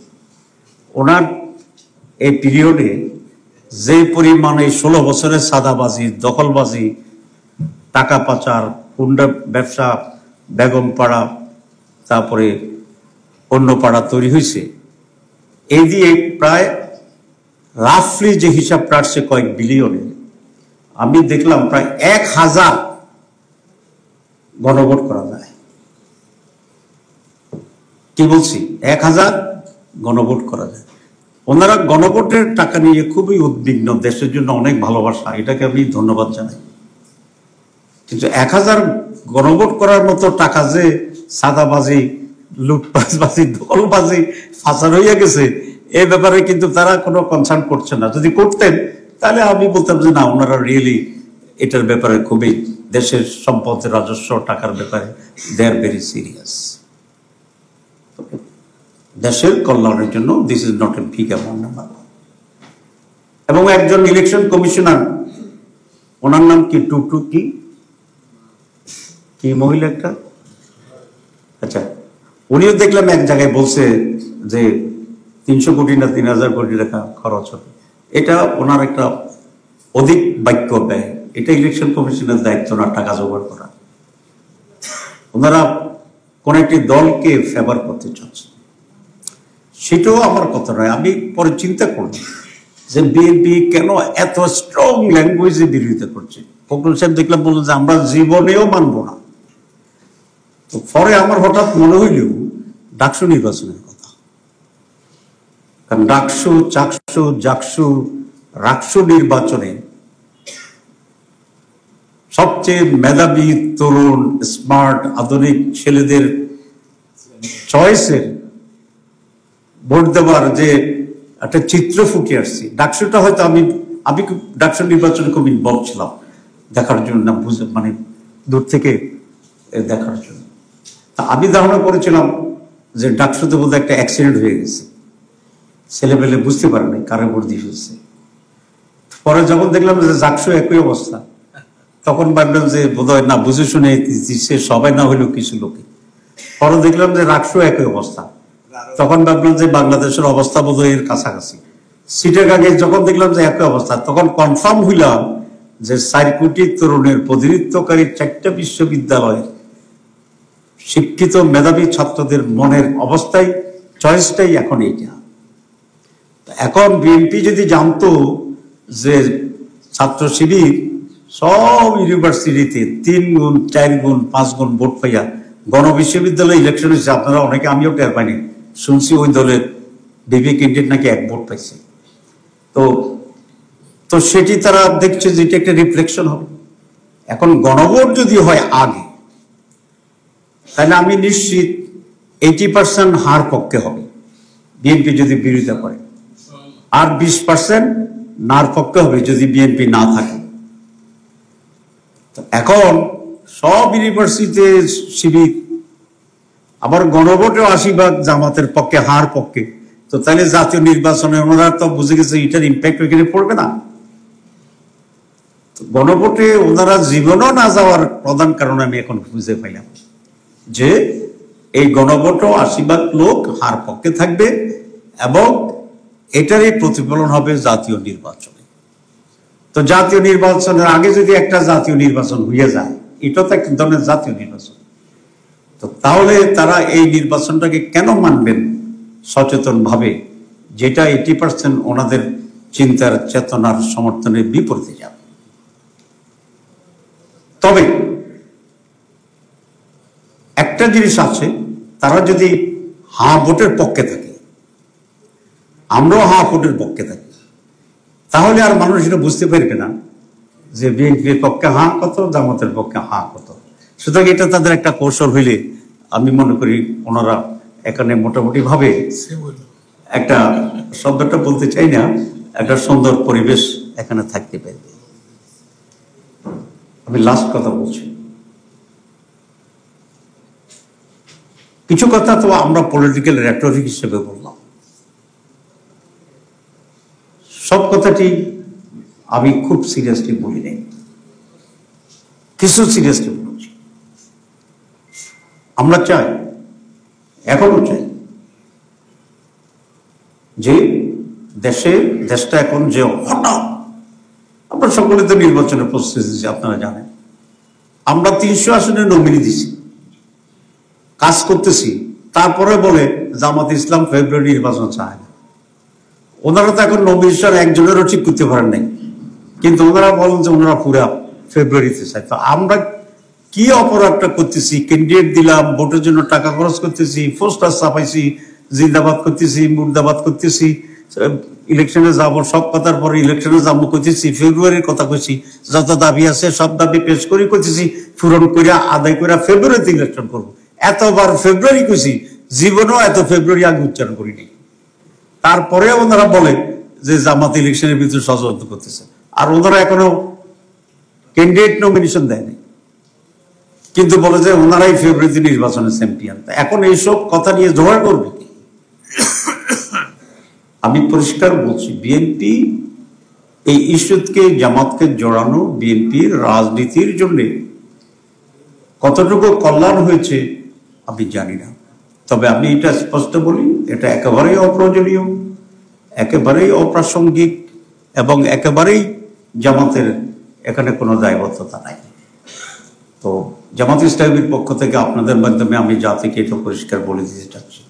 ওনার এই পিরিয়ডে যে পরিমাণে 16 বছরের সাদাবাজি, দখলবাজি, টাকা পাচার, হুন্ডা ব্যবসা, বেগম পাড়া, তারপরে অন্য পাড়া তৈরি হয়েছে, এই দিয়ে প্রায় রাফলি যে হিসাব কাটছে কয়েক বিলিয়নে, আমি দেখলাম প্রায় 1000 গণভোট করা যায়। কি বলছি, 1000 গণভোট করা যায়। ওনারা গণভোটের টাকা নিয়ে খুবই উদ্বিগ্ন, দেশের জন্য অনেক ভালোবাসা, এটাকে আমি ধন্যবাদ জানাই। কিন্তু 1000 গণভোট করার মতো টাকা যে সাদাবাজি, লুটপাটবাজি, দখলবাজি, ফাঁসার হইয়া গেছে, এই ব্যাপারে কিন্তু তারা কোনো কনসার্ন করছে না। যদি করতেন তাহলে আমি বলতাম যে না, ওনারা রিয়েলি এটার ব্যাপারে খুবই, দেশের সম্পদ, রাজস্ব, টাকার ব্যাপারে দে আর ভেরি সিরিয়াস। দেশের কল্যাণের জন্য this is not a big amount. এবং একজন ইলেকশন কমিশনার, ওনার নাম কি, টুটু কি মহিলা একটা, আচ্ছা, উনিও দেখলাম এক জায়গায় বলছে যে 300 কোটি না 3000 কোটি টাকা খরচ হবে। এটা ওনার একটা অধিক বাক্য ব্যয়। এটা ইলেকশন কমিশনের দায়িত্ব না টাকা জোগাড় করা। ওনারা কোন একটি দলকে ফেভার করতে চাচ্ছে, সেটাও আমার কথা নয়। আমি পরে চিন্তা করছি যে বিএনপি কেন এত স্ট্রং ল্যাঙ্গুয়েজে বিরোধিতা করছে। ফখরুল সাহেব দেখলাম বললেন যে আমরা জীবনেও মানব না। তো পরে আমার হঠাৎ মনে হইল ডাকসু নির্বাচনের কথা, কারণ ডাকসু, চাকসু, জাকসু, রাকসু নির্বাচনে সবচেয়ে মেধাবী, তরুণ, স্মার্ট, আধুনিক ছেলেদের চয়েসের ভোট দেওয়ার যে একটা চিত্র ফুটে আসছে, ডাকসুটা হয়তো আমি ডাকসু নির্বাচনে খুব ইনভলভ ছিলাম দেখার জন্য, না বুঝে মানে দূর থেকে দেখার জন্য। তা আমি ধারণা করেছিলাম যে ডাকসুতে বোধহয় একটা অ্যাক্সিডেন্ট হয়ে গেছে, ছেলেপেলে বুঝতে পারে নাই কারে ভোট দিয়ে ফেলছে। পরে যখন দেখলাম যে জাকসু একই অবস্থা, তখন ভাবলাম যে বোধহয় না বুঝে শুনে দিচ্ছে, সবাই না হইলেও কিছু লোকে। পরে দেখলাম যে রাকসু একই অবস্থা, তখন ভাবলাম যে বাংলাদেশের অবস্থা বোধহয় এর কাছাকাছি। সিটের আগে যখন দেখলাম যে একই অবস্থা, তখন কনফার্ম হইলাম যে 4 কোটি তরুণের প্রতিনিধিত্বকারী 4টা বিশ্ববিদ্যালয়ের শিক্ষিত মেধাবী ছাত্রদের মনের অবস্থায় চয়েসটাই এখন এইটা। এখন বিএনপি যদি জানতো যে ছাত্র শিবির সব ইউনিভার্সিটিতে 3 গুণ 4 গুণ 5 গুণ ভোট পাইয়া গণবিশ্ববিদ্যালয় ইলেকশন হয়েছে, আপনারা অনেকে, আমিও টের পাইনি, শুনছি ওই দলের বিবি ক্যান্ডিডেট নাকি 1 ভোট পাইছে। তো সেটি তারা দেখছে যে এটা একটা রিফ্লেকশন হবে। এখন গণভোট যদি হয় আগে, তাহলে আমি নিশ্চিত 80% হার পক্ষে হবে বিএনপি যদি বিরোধিতা করে, আর 20% নার পক্ষে হবে যদি বিএনপি না থাকে। এখন সব ইউনিভার্সিটিতে শিবির, আবার গণভোটেও 80% জামাতের পক্ষে, হার পক্ষে। তো তাহলে জাতীয় নির্বাচনে ওনারা তো বুঝে গেছে এটার ইম্প্যাক্ট ওইখানে পড়বে না। গণভোটে ওনারা জীবনও না যাওয়ার প্রধান কারণ আমি এখন বুঝে পাইলাম যে এই গণভোটও 80% লোক হার পক্ষে থাকবে, এবং এটারই প্রতিফলন হবে জাতীয় নির্বাচনে। তো জাতীয় নির্বাচনের আগে যদি একটা জাতীয় নির্বাচন হয়ে যায়, এটা তো এক ধরনের জাতীয় নির্বাচন, তো তাহলে তারা এই নির্বাচনটাকে কেন মানবেন সচেতন ভাবে, যেটা 80% ওনাদের চিন্তার চেতনার সমর্থনের বিপরীতে যাবে। তবে একটা জিনিস আছে, তারা যদি হা ভোটের পক্ষে থাকে, আমরাও হা ভোটের পক্ষে থাকি, তাহলে আর মানুষ এটা বুঝতে পারবে না যে বিএনপির পক্ষে হা কত, জামাতের পক্ষে হা কত। সুতরাং এটা তাদের একটা কৌশল হইলে আমি মনে করি ওনারা এখানে মোটামুটি ভাবে একটা, শব্দটা বলতে চাই না, একটা সুন্দর পরিবেশ এখানে থাকতে পারবে। আমি লাস্ট কথা বলছি, কিছু কথা তো আমরা পলিটিক্যাল রেটরিক হিসেবে বললাম, সব কথাটি আমি খুব সিরিয়াসলি বলি নাই, কিছু সিরিয়াসলি বলছি। আমরা চাই, এখনো চাই যে দেশটা এখন যে হঠাৎ, আমরা সকলে তো নির্বাচনের প্রস্তুতি দিচ্ছি, আপনারা জানেন, আমরা 300 আসনে নমিনি দিছি, কাজ করতেছি, তারপরে বলে জামাত ইসলাম ফেব্রুয়ারি নির্বাচন চায় না। ওনারা তো এখন নমিনেশন একজনেরও ঠিক করতে পারেন নাই, কিন্তু ওনারা বলেন যে ওনারা পুরা ফেব্রুয়ারিতে চায়। তো আমরা কি অপরাধটা করতেছি? ক্যান্ডিডেট দিলাম, ভোটের জন্য টাকা খরচ করতেছি, পোস্টার ছাপাইছি, জিন্দাবাদ করতেছি, মুর্দাবাদ করতেছি, ইলেকশনে যাবো, সব কথার পরে ইলেকশনে যাবো করতেছি, ফেব্রুয়ারির কথা কইছি, যত দাবি আছে সব দাবি পেশ করে করতেছি, পূরণ করে আদায় করে ফেব্রুয়ারিতে ইলেকশন করবো। এতবার ফেব্রুয়ারি কইছি, জীবনেও এত ফেব্রুয়ারি আগে উচ্চারণ করিনি। তারপরে ওনারা বলে যে জামাত ইলেকশনের ভিতরে ষড়যন্ত্র করতেছে, আর ওনারা এখনো ক্যান্ডিডেট নমিনেশন দেয়নি, কিন্তু বলে যে ওনারাই ফেব্রুয়ারিতে নির্বাচনের চ্যাম্পিয়ন। এখন এইসব কথা নিয়ে জোগাড় করবে কি? আমি পরিষ্কার বলছি, বিএনপি এই ইস্যুকে, জামাতকে জড়ানো বিএনপির রাজনীতির জন্য কতটুকু কল্যাণ হয়েছে আমি জানি না। তবে আমি এটা স্পষ্ট বলি, এটা একেবারেই অপ্রয়োজনীয়, একেবারেই অপ্রাসঙ্গিক, এবং একেবারেই জামাতের এখানে কোনো দায়বদ্ধতা নাই। তো জামাত ইসলামীর পক্ষ থেকে আপনাদের মাধ্যমে আমি জাতিকে এটা পরিষ্কার বলে দিতে চাচ্ছি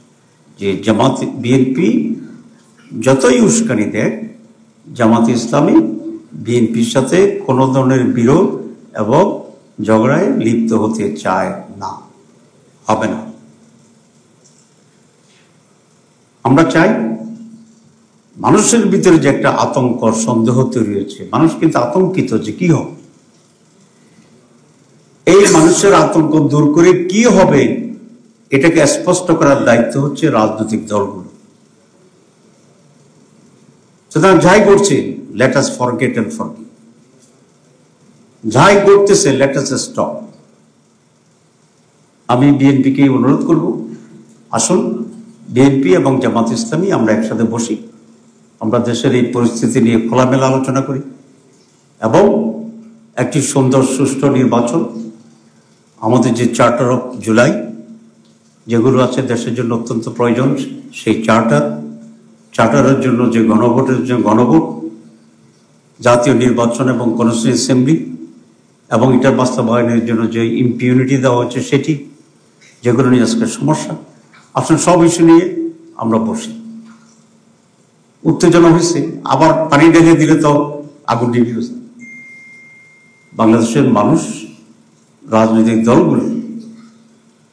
যে জামাত, বিএনপি যতই উস্কানি দেয়, জামাত ইসলামী বিএনপির সাথে কোনো ধরনের বিরোধ এবং ঝগড়ায় লিপ্ত হতে চায় না। হবে না। আমরা চাই মানুষের ভিতরে যে একটা আতঙ্ক সন্দেহ তৈরি হয়েছে, মানুষ কিন্তু আতঙ্কিত যে কি হবে, এই মানুষের আতঙ্ক দূর করে কি হবে এটাকে স্পষ্ট করার দায়িত্ব হচ্ছে রাজনৈতিক দলগুলো। সুতরাং যাই করছে let us forget and forgive, যাই করতেছে লেট আস স্টপ। আমি বিএনপিকে অনুরোধ করব, আসুন বিএনপি এবং জামাত ইসলামী আমরা একসাথে বসি, আমরা দেশের এই পরিস্থিতি নিয়ে খোলামেলা আলোচনা করি এবং একটি সুন্দর সুষ্ঠু নির্বাচন, আমাদের যে চার্টার অফ জুলাই যেগুলো আছে দেশের জন্য অত্যন্ত প্রয়োজন, সেই চার্টারের জন্য যে গণভোটের জন্য গণভোট, জাতীয় নির্বাচন এবং কনস্টিটিউয়েন্সি অ্যাসেম্বলি এবং এটার বাস্তবায়নের জন্য যে ইম্পিউনিটি দেওয়া হচ্ছে সেটি, যেগুলো নিয়ে আজকে সমস্যা, আসলে সব ইস্যু নিয়ে আমরা বসি। উত্তেজনা হয়েছে, আবার পানি ঢেলে দিলে তো আগুন নিভে গেছে। বাংলাদেশের মানুষ, রাজনৈতিক দলগুলো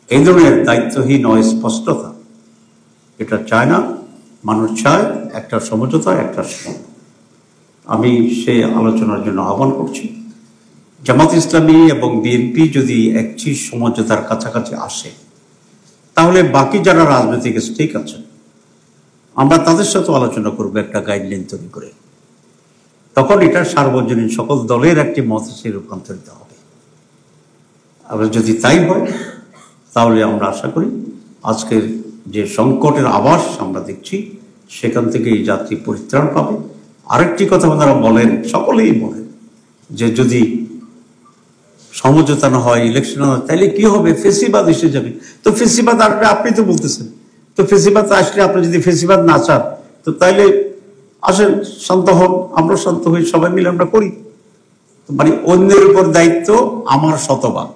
এই ধরনের দায়িত্বহীন অস্পষ্টতা এটা চায় না। মানুষ চায় একটা সমঝোতা, একটা সমাধান। আমি সেই আলোচনার জন্য আহ্বান করছি। জামাত ইসলামী এবং বিএনপি যদি একটি সমঝোতার কাছাকাছি আসে, তাহলে বাকি যারা রাজনৈতিক স্টেক আছে আমরা তাদের সাথে আলোচনা করবো একটা গাইডলাইন তৈরি করে। তখন এটা সার্বজনীন সকল দলের একটি মতামতে রূপান্তরিত হবে। আর যদি তাই হয় তাহলে আমরা আশা করি আজকের যে সংকটের আভাস আমরা দেখছি সেখান থেকে এই জাতি পরিত্রাণ পাবে। আরেকটি কথা ওনারা বলেন, সকলেই বলেন যে যদি সমঝোতা না হয়, ইলেকশন না হয়, তাহলে কি হবে? ফেসিবাদ এসে যাবে। তো ফেসিবাদ আসবে, আপনি তো বলতেছেন। তো ফেসিবাদ আসলে আপনি যদি ফেসিবাদ না চান, তো তাইলে আসেন, শান্ত হন, আমরা শান্ত হই, সবাই মিলে আমরা করি। মানে অন্যের উপর দায়িত্ব আমার শতভাগ।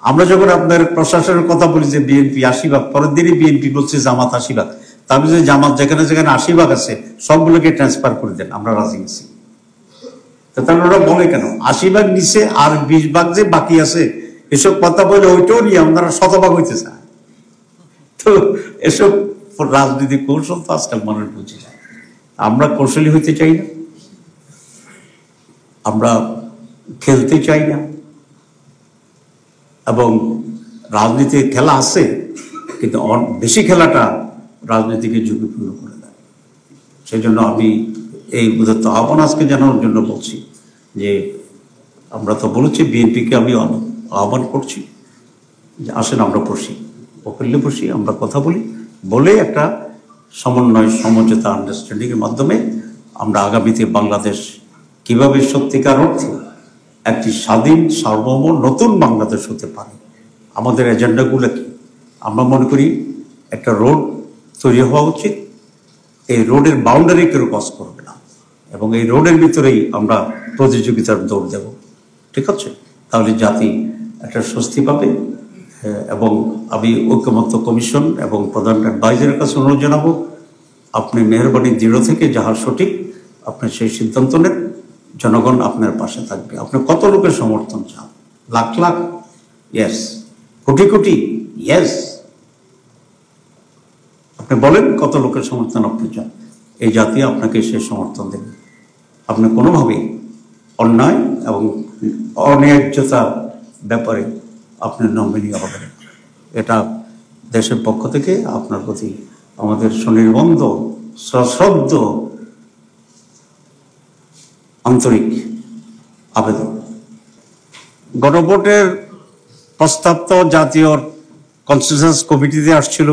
আমরা যখন আপনার প্রশাসনের কথা বলি যে বিএনপি 80 ভাগ, পরের দিনই বিএনপি বলছে জামাত 80 ভাগ। তারপরে যে জামাত যেখানে যেখানে 80 ভাগ আছে সবগুলোকে ট্রান্সফার করে দেন, আমরা রাজি আছি। তাহলে ওরা বলে কেন 80 ভাগ নিচে আর 20 ভাগ যে বাকি আছে, এসব কথা বলে ওইটাও নিয়ে আপনারা শতভাগ হইতে চায়। তো এসব রাজনীতি কৌশল তো আজকাল মানুষ বুঝে যায়। আমরা কৌশলী হইতে চাই না, আমরা খেলতে চাই না, এবং রাজনীতির খেলা আছে কিন্তু বেশি খেলাটা রাজনীতিকে ঝুঁকিপূর্ণ করে দেয়। সেই জন্য আমি এই উদাত্ত আহ্বান আজকে জানানোর জন্য বলছি যে আমরা তো বলেছি বিএনপিকে আমি আহ্বান করছি যে আসেন আমরা বসি, ওখানে বসি, আমরা কথা বলি, বলে একটা সমন্বয়, সমঝোতা, আন্ডারস্ট্যান্ডিং এর মাধ্যমে আমরা আগামীতে বাংলাদেশ কিভাবে সত্যিকার অর্থে একটি স্বাধীন, সার্বভৌম নতুন বাংলাদেশ হতে পারে, আমাদের এজেন্ডাগুলো কি। আমরা মনে করি একটা রোড তৈরি হওয়া উচিত, এই রোডের বাউন্ডারি কেউ ক্রস করবে না, এবং এই রোডের ভিতরেই আমরা প্রতিযোগিতার দৌড় দেব, ঠিক আছে? তাহলে জাতি একটা স্বস্তি পাবে। এবং আমি ঐকমত্য কমিশন এবং প্রধান অ্যাডভাইজারের কাছে অনুরোধ জানাবো, আপনি মেহরবানি দৃঢ় থেকে যাহা সঠিক আপনি সেই সিদ্ধান্ত নেন, জনগণ আপনার পাশে থাকবে। আপনি কত লোকের সমর্থন চান? লাখ লাখ? ইয়েস। কোটি কোটি? ইয়েস। আপনি বলেন কত লোকের সমর্থন আপনি চান, এই জাতি আপনাকে সেই সমর্থন দেবে। আপনি কোনোভাবেই অন্যায় এবং অন্যায্যতার ব্যাপারে আপনার নমিনি হবে না। এটা দেশের পক্ষ থেকে আপনার প্রতি আমাদের সুনির্বন্ধ, সশ্রদ্ধ, আন্তরিক আবেদন। গণভোটের প্রস্তাব তো জাতীয় কনসেনসাস কমিটিতে আসছিল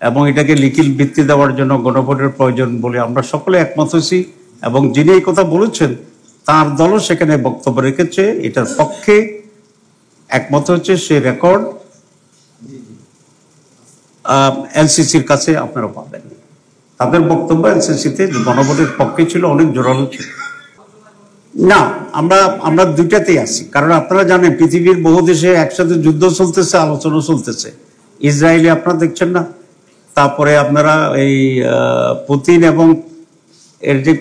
এবং এটাকে লিখিত ভিত্তি দেওয়ার জন্য গণভোটের প্রয়োজন বলে আমরা সকলে একমত হয়েছি, এবং যিনি এই কথা বলেছেন তার দলও সেখানে বক্তব্য রেখেছে, এটার পক্ষে একমত হচ্ছে। সে রেকর্ড এনসিসির কাছে আপনারা পাবেন। তাদের বক্তব্য এনসিসিতে গণভোটের পক্ষে ছিল, অনেক জোরালো ছিল। না, আমরা দুইটাতেই আছি, কারণ আপনারা জানেন পৃথিবীর বহু দেশে একসাথে যুদ্ধ চলতেছে, আলোচনা চলতেছে। ইসরায়েলে আপনারা দেখছেন না, তারপরে আপনারা এই পুতিন এবং এর যে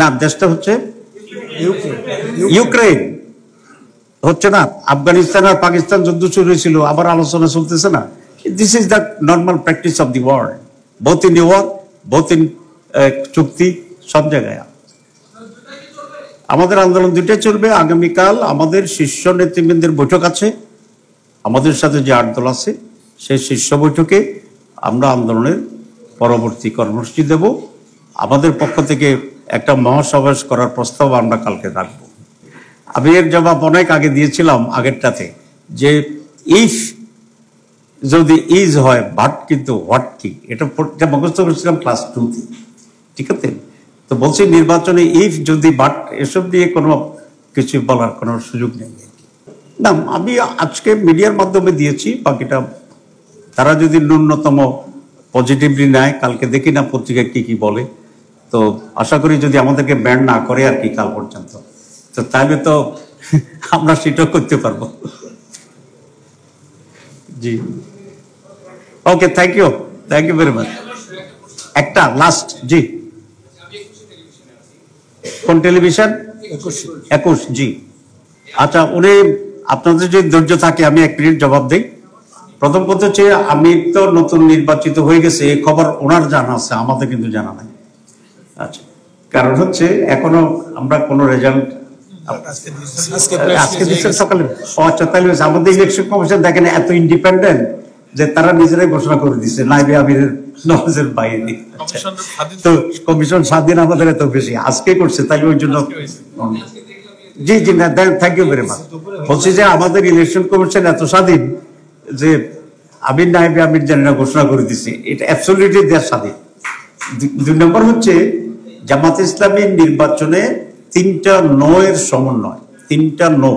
না দেশটা হচ্ছে ইউক্রেন, হচ্ছে না, আফগানিস্তান আর পাকিস্তান যুদ্ধ শুরু হয়েছিল, আবার আলোচনা চলতেছে না। This is the normal practice of the world, both in war, both in চুক্তি, সব জায়গায়। আমাদের আন্দোলন দুইটাই চলবে। আগামীকাল আমাদের শীর্ষ নেতৃবৃন্দের বৈঠক আছে, আমাদের সাথে যে 8 দল আছে সেই শীর্ষ বৈঠকে আমরা আন্দোলনের পরবর্তী কর্মসূচি দেব। আমাদের পক্ষ থেকে একটা মহাসমাবেশ করার প্রস্তাব আমরা কালকে রাখবো। আমি এর জবাব অনেক আগে দিয়েছিলাম আগেরটাতে, যে ইফ যদি ইজ হয়, বাট কিন্তু হোয়াট কি, এটা মুখস্থ করেছিলাম ক্লাস 2-তে, ঠিক আছে? তো বলছি নির্বাচনে ইফ, যদি, বাট এসব নিয়ে কোনো কিছু বলার কোনো সুযোগ নেই না। আমি আজকে মিডিয়ার মাধ্যমে দিয়েছি, বাকিটা তারা যদি ন্যূনতম পজিটিভলি নেয়, কালকে দেখি না পত্রিকায় কি বলে। তো আশা করি যদি আমাদেরকে ব্যান না করে আর কি কাল পর্যন্ত, তো তাহলে তো আমরা সেটাও করতে পারবো। জি, ওকে, থ্যাংক ইউ ভেরি মাচ। একটা লাস্ট, জি, কোন টেলিভিশন? 21, জি। আচ্ছা, উনি আপনাদের যদি ধৈর্য থাকে আমি 1 মিনিট জবাব দিই। প্রথম কথা হচ্ছে, আমি তো নতুন নির্বাচিত হয়ে গেছে এই খবর ওনার জানা আছে, আমাদের কিন্তু জানা নাই। আচ্ছা, কারণ হচ্ছে এখনো আমরা কোনো রেজাল্ট আজকে দিচ্ছেন সকালে। আচ্ছা, তাহলে আমাদের ইলেকশন কমিশন দেখেন এত ইন্ডিপেন্ডেন্ট যে তারা নিজেরাই ঘোষণা করে দিচ্ছে নাইবে আমিরের নওয়াজের বাইরে। তো কমিশন স্বাধীন আমাদের এত বেশি আজকে করছে, তাহলে ওই জন্য। জি জি, না, থ্যাংক ইউ ভেরি মাচ। বলছি যে আমাদের ইলেকশন কমিশন এত স্বাধীন যে আমির নাইবে আমির জানিনা ঘোষণা করে দিচ্ছে, এটা অ্যাবসলিউটলি দেশ স্বাধীন। 2 নম্বর হচ্ছে জামাত ইসলামী নির্বাচনে 3টা নো এর সমন্বয়, 3টা নো।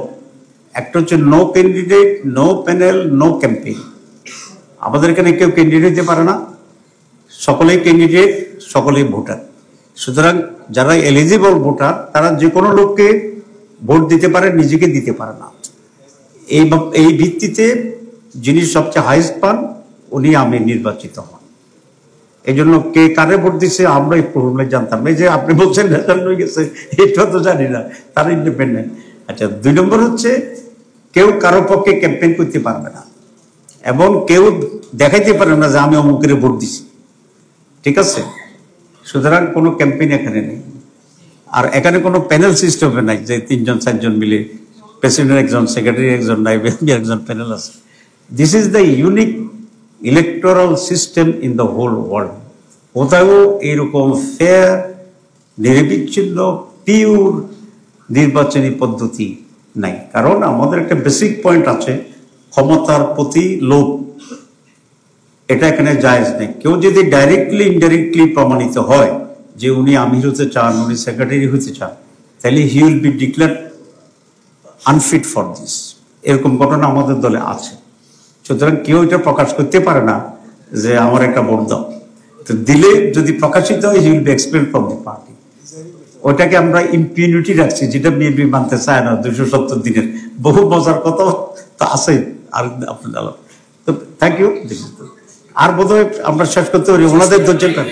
একটা হচ্ছে no candidate, no panel, no campaign. আমাদের এখানে কেউ ক্যান্ডিডেট দিতে পারে না, সকলেই ক্যান্ডিডেট, সকলেই ভোটার। সুতরাং যারা এলিজিবল ভোটার তারা যে কোনো লোককে ভোট দিতে পারে, নিজেকে দিতে পারে না। এই ভিত্তিতে যিনি সবচেয়ে হাইস্ট পান উনি আমি নির্বাচিত হন। এই জন্য কে কারে ভোট দিচ্ছে আমরা এই প্রবলেম জানতাম। এই যে আপনি বলছেন রেজাল্ট হয়ে গেছে, এটা তো জানি না, তারা ইন্ডিপেন্ডেন্ট। আচ্ছা, 2 নম্বর হচ্ছে কেউ কারো পক্ষে ক্যাম্পেইন করতে পারবে না এবং কেউ দেখাইতে পারে না যে আমি অমুকের ভোট দিছি, ঠিক আছে? সুতরাং কোনো ক্যাম্পেইন এখানে নেই। আর এখানে কোনো প্যানেল সিস্টেমে নাই যে 3জন 4জন মিলে, প্রেসিডেন্ট একজন, সেক্রেটারি একজন, নাইবে একজন, প্যানেল আছে। This is the unique electoral system in the whole world. কোথাও এইরকম ফেয়ার, নিরবিচ্ছিন্ন, পিওর নির্বাচনী পদ্ধতি নাই। কারণ আমাদের একটা বেসিক পয়েন্ট আছে, ক্ষমতার প্রতি লোভ, এটা এখানে জায়েজ নেই। কেউ যদি ডাইরেক্টলি ইনডাইরেক্টলি প্রমাণিত হয় যে উনি আমির হতে চান, উনি সেক্রেটারি হতে চান, তাহলে he will be declare unfit for this. এরকম ঘটনা আমাদের দলে আছে। সুতরাং কেউ এটা প্রকাশ করতে পারে না যে আমার একটা ভোট দাও। তো দিলে যদি প্রকাশিত হয়, he will be expelled from the party. ওইটাকে আমরা ইম্পিউনিটি রাখছি, যেটা বিএনপি মানতে চায় না। 270 দিনের বহু মজার কথা তো আছে। আর আপনার তো থ্যাংক ইউ। আর বোধহয় আমরা শেষ করতে পারি ওনাদের ধৈর্যটা।